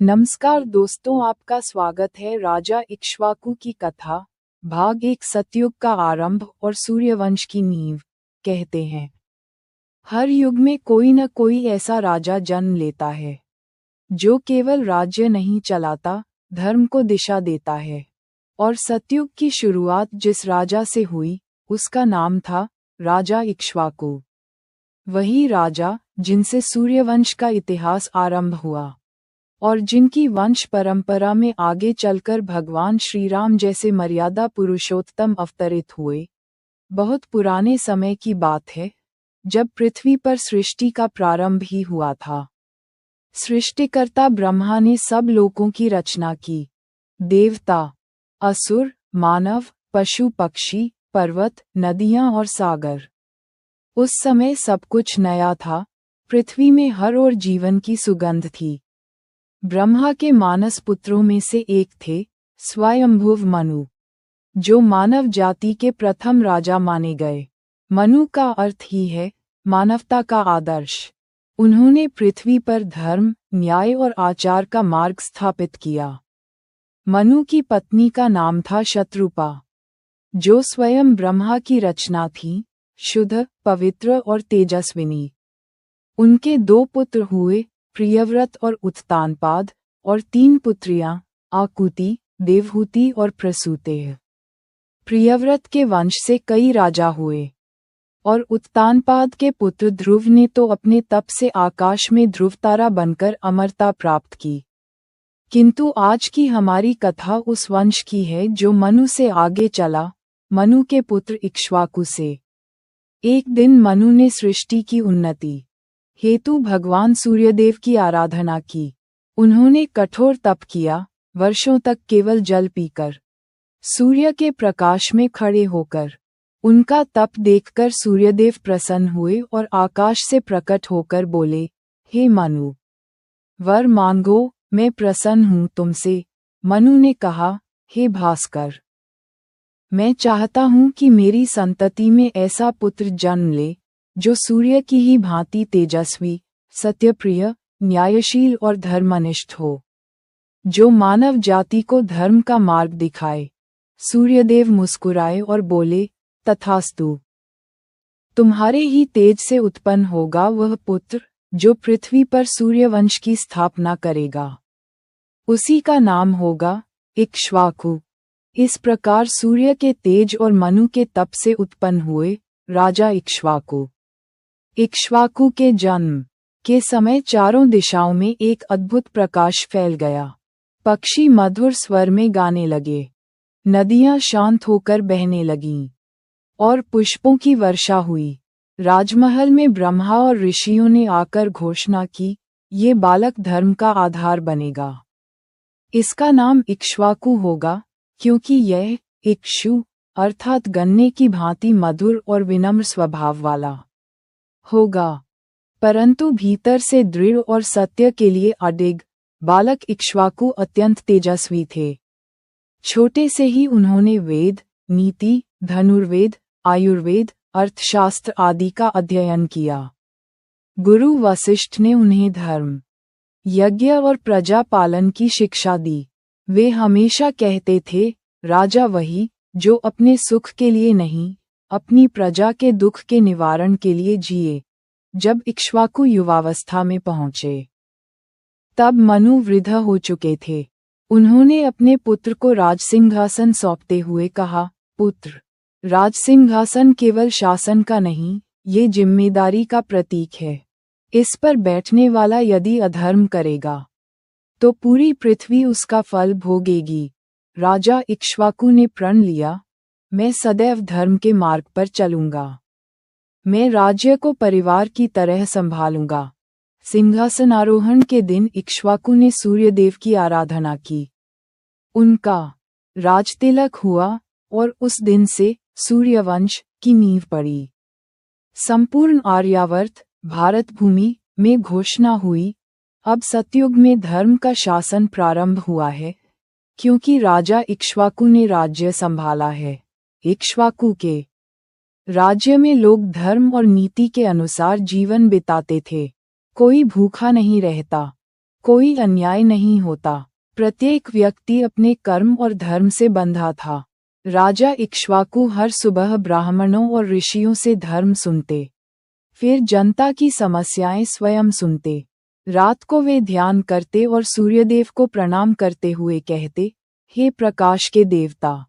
नमस्कार दोस्तों, आपका स्वागत है राजा इक्ष्वाकु की कथा भाग 1 सतयुग का आरंभ और सूर्यवंश की नींव। कहते हैं हर युग में कोई न कोई ऐसा राजा जन्म लेता है जो केवल राज्य नहीं चलाता, धर्म को दिशा देता है। और सतयुग की शुरुआत जिस राजा से हुई उसका नाम था राजा इक्ष्वाकु। वही राजा जिनसे सूर्यवंश का इतिहास आरंभ हुआ और जिनकी वंश परंपरा में आगे चलकर भगवान श्री राम जैसे मर्यादा पुरुषोत्तम अवतरित हुए। बहुत पुराने समय की बात है, जब पृथ्वी पर सृष्टि का प्रारंभ ही हुआ था। सृष्टिकर्ता ब्रह्मा ने सब लोकों की रचना की। देवता, असुर, मानव, पशु पक्षी, पर्वत, नदियां और सागर। उस समय सब कुछ नया था। पृथ्वी में हर ओर जीवन की सुगंध थी। ब्रह्मा के मानस पुत्रों में से एक थे स्वयंभुव मनु, जो मानव जाति के प्रथम राजा माने गए। मनु का अर्थ ही है मानवता का आदर्श। उन्होंने पृथ्वी पर धर्म, न्याय और आचार का मार्ग स्थापित किया। मनु की पत्नी का नाम था शत्रुपा, जो स्वयं ब्रह्मा की रचना थी, शुद्ध, पवित्र और तेजस्विनी। उनके 2 पुत्र हुए, प्रियव्रत और उत्तानपाद, और 3 पुत्रियां, आकुति, देवहूति और प्रसूते। प्रियव्रत के वंश से कई राजा हुए और उत्तानपाद के पुत्र ध्रुव ने तो अपने तप से आकाश में ध्रुवतारा बनकर अमरता प्राप्त की। किंतु आज की हमारी कथा उस वंश की है जो मनु से आगे चला, मनु के पुत्र इक्ष्वाकु से। एक दिन मनु ने सृष्टि की उन्नति हेतु भगवान सूर्यदेव की आराधना की। उन्होंने कठोर तप किया, वर्षों तक केवल जल पीकर, सूर्य के प्रकाश में खड़े होकर। उनका तप देखकर सूर्यदेव प्रसन्न हुए और आकाश से प्रकट होकर बोले, हे मनु, वर मांगो, मैं प्रसन्न हूँ तुमसे। मनु ने कहा, हे भास्कर, मैं चाहता हूँ कि मेरी संतति में ऐसा पुत्र जन्म ले जो सूर्य की ही भांति तेजस्वी, सत्यप्रिय, न्यायशील और धर्मनिष्ठ हो, जो मानव जाति को धर्म का मार्ग दिखाए। सूर्यदेव मुस्कुराए और बोले, तथास्तु। तुम्हारे ही तेज से उत्पन्न होगा वह पुत्र जो पृथ्वी पर सूर्यवंश की स्थापना करेगा। उसी का नाम होगा इक्ष्वाकु। इस प्रकार सूर्य के तेज और मनु के तप से उत्पन्न हुए राजा इक्ष्वाकु। इक्ष्वाकु के जन्म के समय चारों दिशाओं में एक अद्भुत प्रकाश फैल गया। पक्षी मधुर स्वर में गाने लगे, नदियां शांत होकर बहने लगीं और पुष्पों की वर्षा हुई। राजमहल में ब्रह्मा और ऋषियों ने आकर घोषणा की, ये बालक धर्म का आधार बनेगा। इसका नाम इक्ष्वाकु होगा, क्योंकि यह इक्षु अर्थात गन्ने की भांति मधुर और विनम्र स्वभाव वाला होगा, परंतु भीतर से दृढ़ और सत्य के लिए अडिग। बालक इक्ष्वाकु अत्यंत तेजस्वी थे। छोटे से ही उन्होंने वेद, नीति, धनुर्वेद, आयुर्वेद, अर्थशास्त्र आदि का अध्ययन किया। गुरु वशिष्ठ ने उन्हें धर्म, यज्ञ और प्रजा पालन की शिक्षा दी। वे हमेशा कहते थे, राजा वही जो अपने सुख के लिए नहीं, अपनी प्रजा के दुख के निवारण के लिए जिए। जब इक्ष्वाकु युवावस्था में पहुंचे, तब मनु वृद्ध हो चुके थे। उन्होंने अपने पुत्र को राजसिंहासन सौंपते हुए कहा, पुत्र, राजसिंहासन केवल शासन का नहीं, ये जिम्मेदारी का प्रतीक है। इस पर बैठने वाला यदि अधर्म करेगा तो पूरी पृथ्वी उसका फल भोगेगी। राजा इक्ष्वाकु ने प्रण लिया, मैं सदैव धर्म के मार्ग पर चलूंगा। मैं राज्य को परिवार की तरह संभालूंगा। सिंहासनारोहण के दिन इक्ष्वाकु ने सूर्यदेव की आराधना की। उनका राजतिलक हुआ और उस दिन से सूर्यवंश की नींव पड़ी। संपूर्ण आर्यावर्त, भारत भूमि में घोषणा हुई, अब सतयुग में धर्म का शासन प्रारंभ हुआ है, क्योंकि राजा इक्ष्वाकु ने राज्य संभाला है। इक्ष्वाकु के राज्य में लोग धर्म और नीति के अनुसार जीवन बिताते थे। कोई भूखा नहीं रहता, कोई अन्याय नहीं होता। प्रत्येक व्यक्ति अपने कर्म और धर्म से बंधा था। राजा इक्ष्वाकु हर सुबह ब्राह्मणों और ऋषियों से धर्म सुनते, फिर जनता की समस्याएं स्वयं सुनते। रात को वे ध्यान करते और सूर्यदेव को प्रणाम करते हुए कहते, हे प्रकाश के देवता,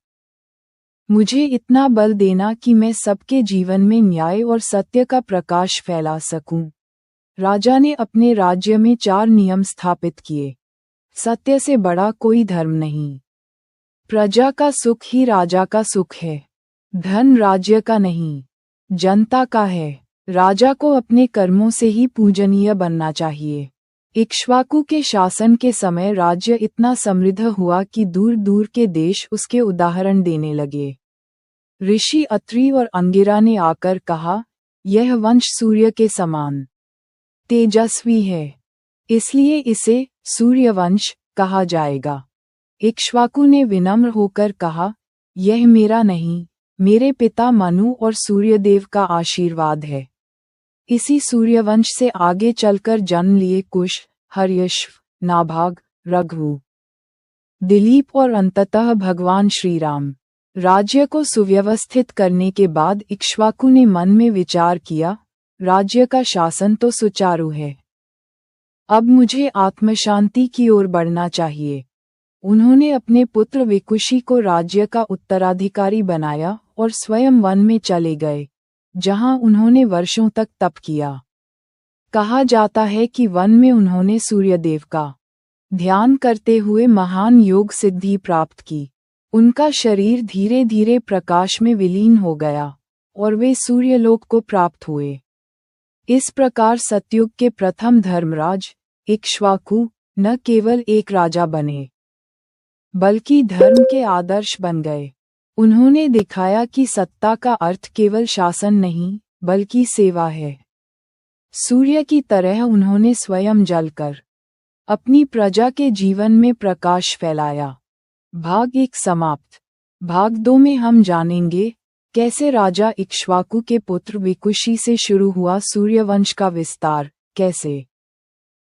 मुझे इतना बल देना कि मैं सबके जीवन में न्याय और सत्य का प्रकाश फैला सकूं। राजा ने अपने राज्य में 4 नियम स्थापित किए। सत्य से बड़ा कोई धर्म नहीं। प्रजा का सुख ही राजा का सुख है। धन राज्य का नहीं, जनता का है। राजा को अपने कर्मों से ही पूजनीय बनना चाहिए। इक्ष्वाकु के शासन के समय राज्य इतना समृद्ध हुआ कि दूर दूर के देश उसके उदाहरण देने लगे। ऋषि अत्रि और अंगिरा ने आकर कहा, यह वंश सूर्य के समान तेजस्वी है, इसलिए इसे सूर्यवंश कहा जाएगा। इक्ष्वाकु ने विनम्र होकर कहा, यह मेरा नहीं, मेरे पिता मनु और सूर्यदेव का आशीर्वाद है। इसी सूर्यवंश से आगे चलकर जन्म लिए कुश, हर्यश्व, नाभाग, रघु, दिलीप और अंततः भगवान श्रीराम। राज्य को सुव्यवस्थित करने के बाद इक्ष्वाकु ने मन में विचार किया, राज्य का शासन तो सुचारू है, अब मुझे आत्मशांति की ओर बढ़ना चाहिए। उन्होंने अपने पुत्र विकुशी को राज्य का उत्तराधिकारी बनाया और स्वयं वन में चले गए, जहां उन्होंने वर्षों तक तप किया। कहा जाता है कि वन में उन्होंने सूर्यदेव का ध्यान करते हुए महान योग सिद्धि प्राप्त की। उनका शरीर धीरे धीरे प्रकाश में विलीन हो गया और वे सूर्यलोक को प्राप्त हुए। इस प्रकार सतयुग के प्रथम धर्मराज इक्ष्वाकु न केवल एक राजा बने, बल्कि धर्म के आदर्श बन गए। उन्होंने दिखाया कि सत्ता का अर्थ केवल शासन नहीं, बल्कि सेवा है। सूर्य की तरह उन्होंने स्वयं जलकर अपनी प्रजा के जीवन में प्रकाश फैलाया। भाग 1 समाप्त। भाग 2 में हम जानेंगे कैसे राजा इक्ष्वाकु के पुत्र विकुशी से शुरू हुआ सूर्यवंश का विस्तार, कैसे